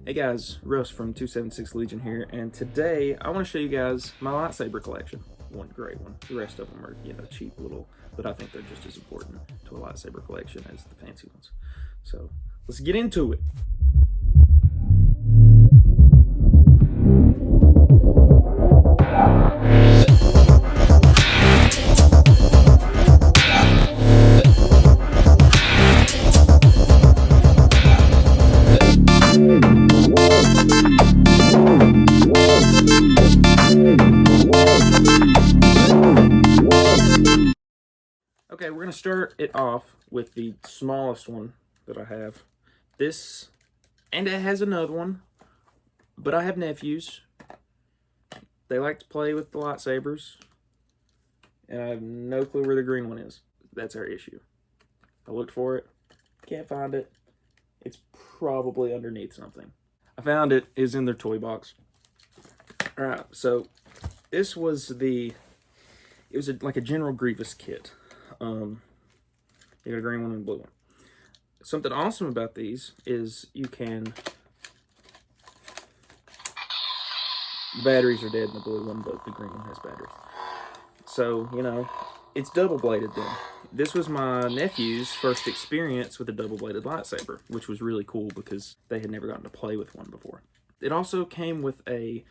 Hey guys, Russ from 276 Legion here, and today I want to show you guys my lightsaber collection. One great one. The rest of them are, cheap little, but I think they're just as important to a lightsaber collection as the fancy ones. So let's get into it. Okay, we're going to start it off with the smallest one that I have. This, and it has another one, but I have nephews. They like to play with the lightsabers, and I have no clue where the green one is. That's our issue. I looked for it, can't find it. It's probably underneath something. I found it, is in their toy box. Alright, so this was like a General Grievous kit. You got a green one and a blue one. Something awesome about these is the batteries are dead in the blue one, but the green one has batteries. So, it's double-bladed then. This was my nephew's first experience with a double-bladed lightsaber, which was really cool because they had never gotten to play with one before. It also came with a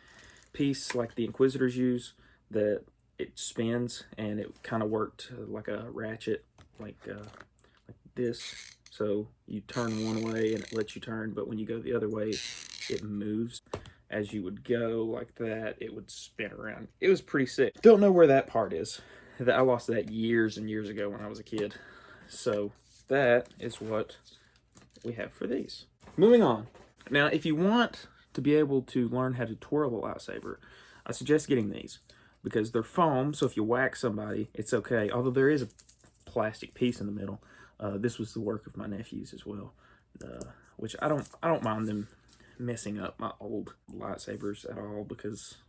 piece like the Inquisitors use that it spins, and it kind of worked like a ratchet, like this. So you turn one way and it lets you turn, but when you go the other way, it moves. As you would go like that, it would spin around. It was pretty sick. Don't know where that part is. I lost that years and years ago when I was a kid. So that is what we have for these. Moving on. Now, if you want to be able to learn how to twirl a lightsaber, I suggest getting these, because they're foam, so if you whack somebody, it's okay. Although there is a plastic piece in the middle. This was the work of my nephews as well, which I don't mind them messing up my old lightsabers at all, because,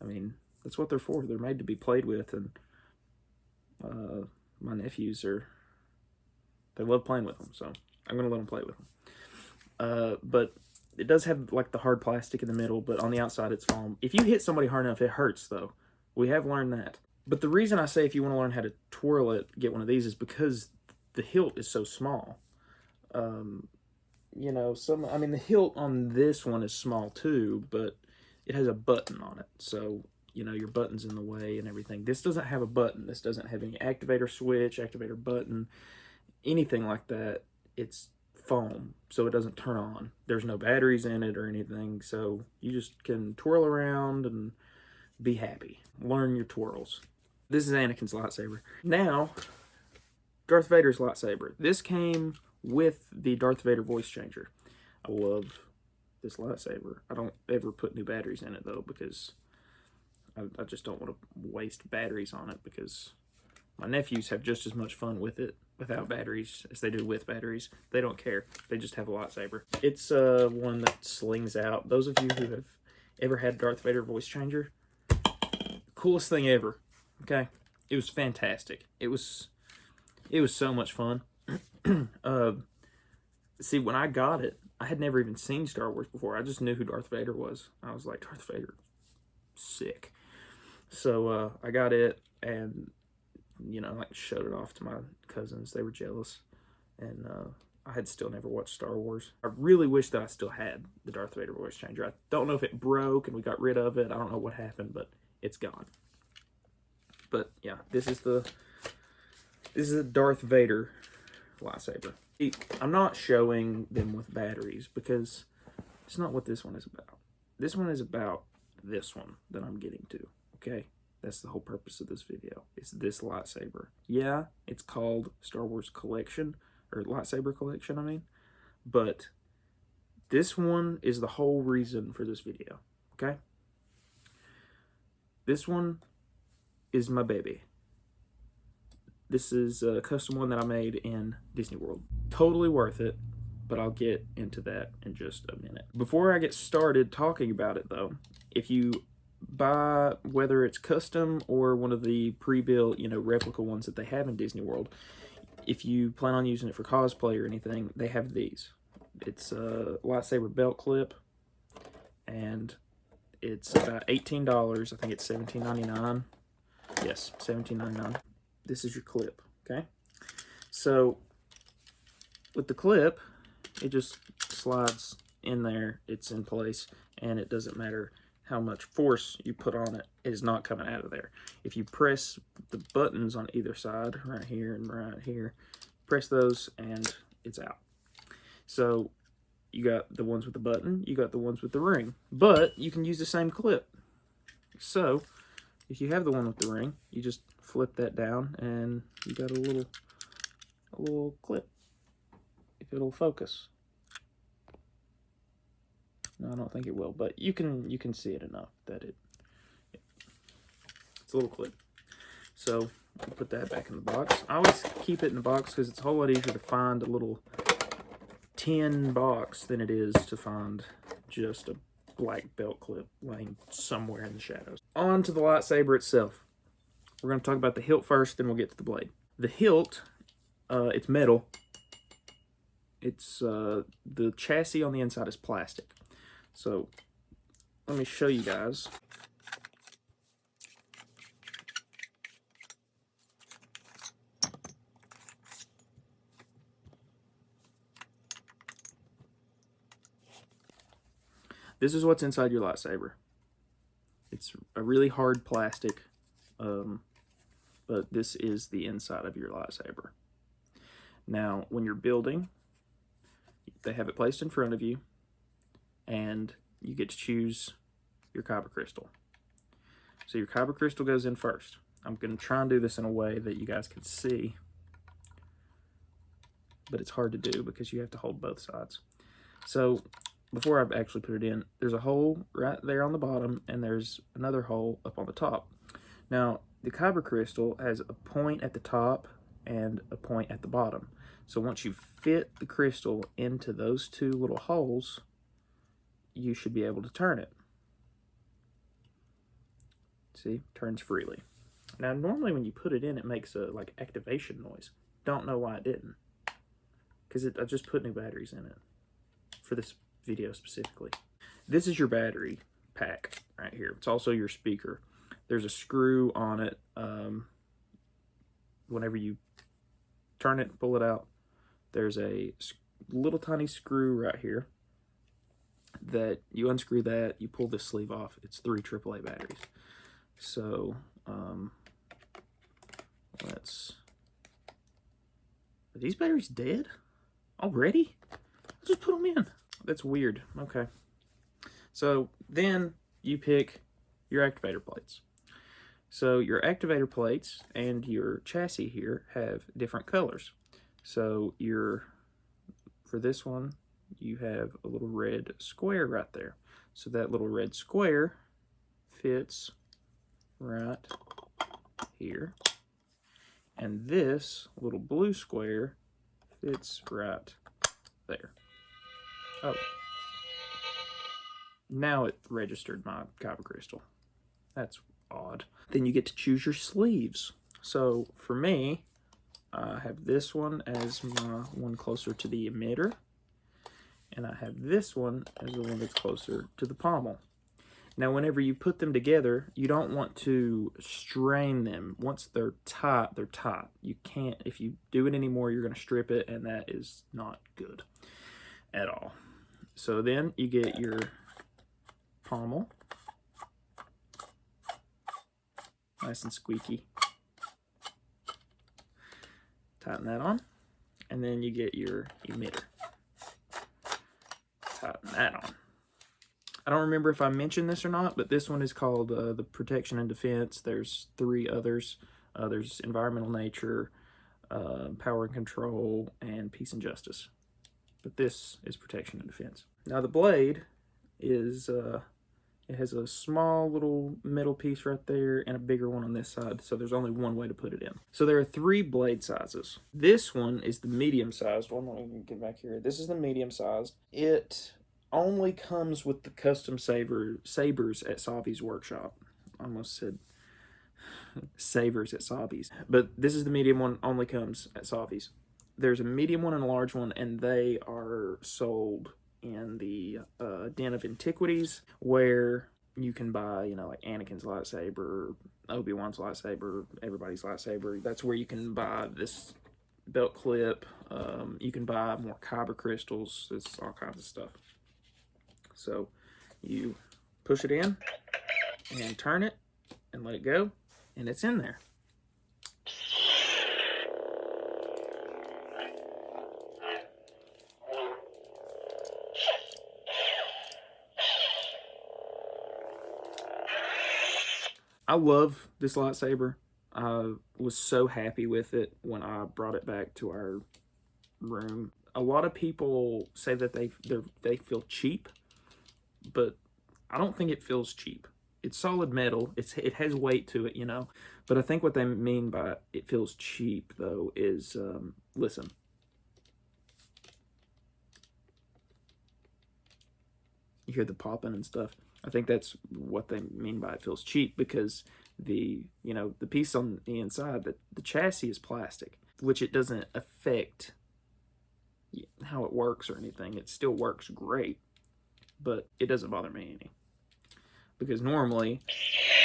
I mean, that's what they're for. They're made to be played with, and my nephews they love playing with them, so I'm going to let them play with them. But it does have, like, the hard plastic in the middle, but on the outside it's foam. If you hit somebody hard enough, it hurts, though. We have learned that. But the reason I say if you want to learn how to twirl it, get one of these, is because the hilt is so small. The hilt on this one is small too, but it has a button on it. So, your button's in the way and everything. This doesn't have a button. This doesn't have any activator switch, activator button, anything like that. It's foam, so it doesn't turn on. There's no batteries in it or anything, so you just can twirl around and be happy. Learn your twirls. This is Anakin's lightsaber. Now, Darth Vader's lightsaber. This came with the Darth Vader voice changer. I love this lightsaber. I don't ever put new batteries in it, though, because I just don't want to waste batteries on it, because my nephews have just as much fun with it without batteries as they do with batteries. They don't care. They just have a lightsaber. It's one that slings out. Those of you who have ever had Darth Vader voice changer, coolest thing ever. Okay? It was fantastic. It was so much fun. See, when I got it, I had never even seen Star Wars before. I just knew who Darth Vader was. I was like, Darth Vader, sick. So I got it, and showed it off to my cousins. They were jealous, and I had still never watched Star Wars. I really wish that I still had the Darth Vader voice changer. I don't know if it broke and we got rid of it. I don't know what happened, but it's gone. But yeah, this is a Darth Vader lightsaber. I'm not showing them with batteries because it's not what this one is about. This one is about this one that I'm getting to, okay? That's the whole purpose of this video. It's this lightsaber. Yeah, it's called Star Wars Collection, or Lightsaber Collection, I mean. But this one is the whole reason for this video, okay? This one is my baby. This is a custom one that I made in Disney World. Totally worth it, but I'll get into that in just a minute. Before I get started talking about it, though, if you buy, whether it's custom or one of the pre-built, replica ones that they have in Disney World, if you plan on using it for cosplay or anything, they have these. It's a lightsaber belt clip. and it's about $18. I think it's $17.99. Yes, $17.99. This is your clip, okay? So with the clip, it just slides in there, it's in place, and it doesn't matter how much force you put on it, it is not coming out of there. If you press the buttons on either side, right here and right here, press those and it's out. So you got the ones with the button, you got the ones with the ring, but you can use the same clip. So if you have the one with the ring, you just flip that down and you got a little clip, if it'll focus. No, I don't think it will, but you can see it enough that it's a little clip. So I'll put that back in the box. I always keep it in the box because it's a whole lot easier to find a little tin box than it is to find just a black belt clip laying somewhere in the shadows. On to the lightsaber itself. We're going to talk about the hilt first, then we'll get to the blade. The hilt, it's metal. It's the chassis on the inside is plastic. So let me show you guys. This is what's inside your lightsaber. It's a really hard plastic, but this is the inside of your lightsaber. Now, when you're building, they have it placed in front of you, and you get to choose your kyber crystal. So your kyber crystal goes in first. I'm going to try and do this in a way that you guys can see, but it's hard to do because you have to hold both sides. So before I've actually put it in, there's a hole right there on the bottom, and there's another hole up on the top. Now, the kyber crystal has a point at the top and a point at the bottom. So once you fit the crystal into those two little holes, you should be able to turn it. See, turns freely. Now, normally when you put it in, it makes a like activation noise. Don't know why it didn't, because I just put new batteries in it for this video specifically. This is your battery pack right here. It's also your speaker. There's a screw on it. Whenever you turn it, pull it out, there's a little tiny screw right here that you unscrew that, you pull this sleeve off. It's 3 AAA batteries. So are these batteries dead already? I just put them in. That's weird. Okay. So then you pick your activator plates. So your activator plates and your chassis here have different colors. So for this one, you have a little red square right there. So that little red square fits right here. And this little blue square fits right there. Oh. Now it registered my kyber crystal. That's odd. Then you get to choose your sleeves. So for me, I have this one as my one closer to the emitter, and I have this one as the one that's closer to the pommel. Now, whenever you put them together, you don't want to strain them. Once they're tight, they're tight. You can't, if you do it anymore, you're going to strip it, and that is not good at all. So then you get your pommel. Nice and squeaky. Tighten that on. And then you get your emitter. Tighten that on. I don't remember if I mentioned this or not, but this one is called the Protection and Defense. There's 3 others. There's Environmental Nature, Power and Control, and Peace and Justice. But this is Protection and Defense. Now the blade is, it has a small little metal piece right there and a bigger one on this side, so there's only one way to put it in. So there are 3 blade sizes. This one is the medium-sized one. Let me get back here. This is the medium-sized. It only comes with the custom sabers at Savi's workshop. I almost said sabers at Savi's. But this is the medium one, only comes at Savi's. There's a medium one and a large one, and they are sold in the Den of Antiquities, where you can buy, you know, like Anakin's lightsaber, Obi-Wan's lightsaber, everybody's lightsaber. That's where you can buy this belt clip. You can buy more kyber crystals. It's all kinds of stuff. So you push it in and turn it and let it go, and it's in there. I love this lightsaber. I was so happy with it when I brought it back to our room. A lot of people say that they feel cheap, but I don't think it feels cheap. It's solid metal. It has weight to it, you know. But I think what they mean by it feels cheap, though, is listen. You hear the popping and stuff. I think that's what they mean by it feels cheap, because the piece on the inside, the chassis is plastic, which it doesn't affect how it works or anything. It still works great, but it doesn't bother me any, because normally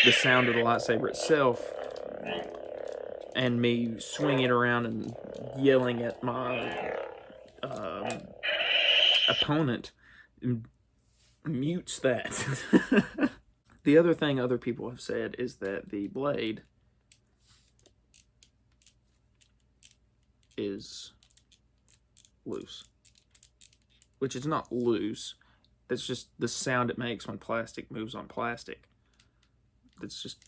the sound of the lightsaber itself and me swinging it around and yelling at my opponent mutes that. The other thing other people have said is that the blade is loose, which is not loose. That's just the sound it makes when plastic moves on plastic. It's just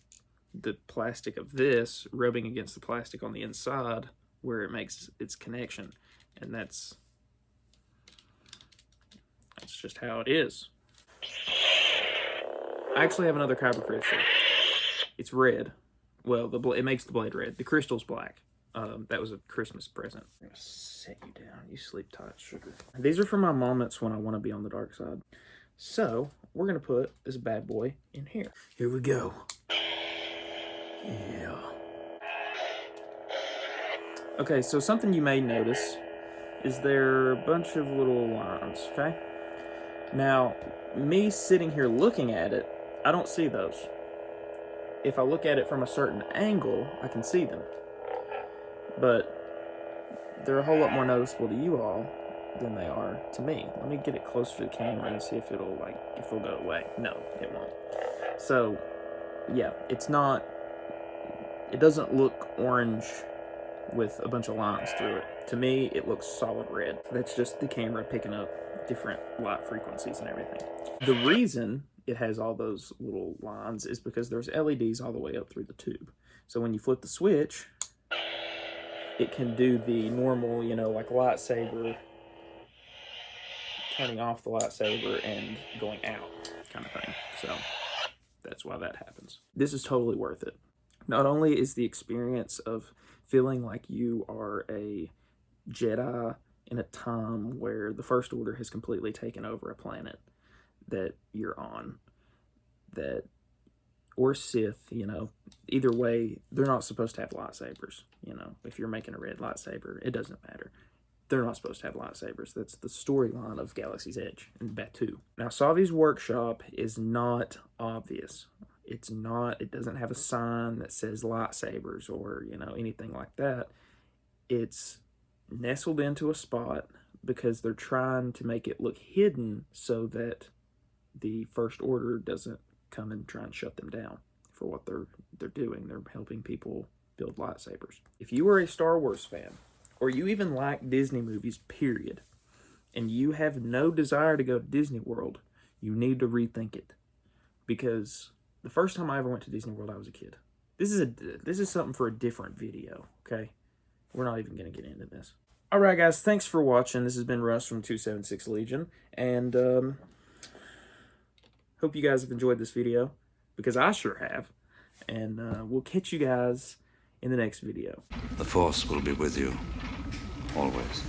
the plastic of this rubbing against the plastic on the inside where it makes its connection, and that's just how it is. I actually have another kyber crystal. It's red. Well, it makes the blade red. The crystal's black. That was a Christmas present. I'm gonna set you down. You sleep tight, sugar. These are for my moments when I want to be on the dark side. So we're gonna put this bad boy in here. Here we go. Yeah. Okay, so something you may notice is there are a bunch of little lines, okay? Now, me sitting here looking at it, I don't see those. If I look at it from a certain angle, I can see them. But they're a whole lot more noticeable to you all than they are to me. Let me get it closer to the camera and see if they'll go away. No, it won't. So, yeah, it doesn't look orange with a bunch of lines through it. To me, it looks solid red. That's just the camera picking up different light frequencies and everything. The reason it has all those little lines is because there's LEDs all the way up through the tube. So when you flip the switch, it can do the normal, like lightsaber, turning off the lightsaber and going out kind of thing. So that's why that happens. This is totally worth it. Not only is the experience of feeling like you are a Jedi in a time where the First Order has completely taken over a planet that you're on, or Sith, either way, they're not supposed to have lightsabers. If you're making a red lightsaber, it doesn't matter. They're not supposed to have lightsabers. That's the storyline of Galaxy's Edge and Batuu. Now, Savi's workshop is not obvious. It doesn't have a sign that says lightsabers or, anything like that. It's nestled into a spot because they're trying to make it look hidden so that the First Order doesn't come and try and shut them down for what they're doing. They're helping people build lightsabers. If you are a Star Wars fan, or you even like Disney movies, period, and you have no desire to go to Disney World, you need to rethink it. Because the first time I ever went to Disney World, I was a kid. This is something for a different video, okay? We're not even going to get into this. Alright guys, thanks for watching. This has been Russ from 276 Legion, and hope you guys have enjoyed this video, because I sure have. And we'll catch you guys in the next video. The Force will be with you, always.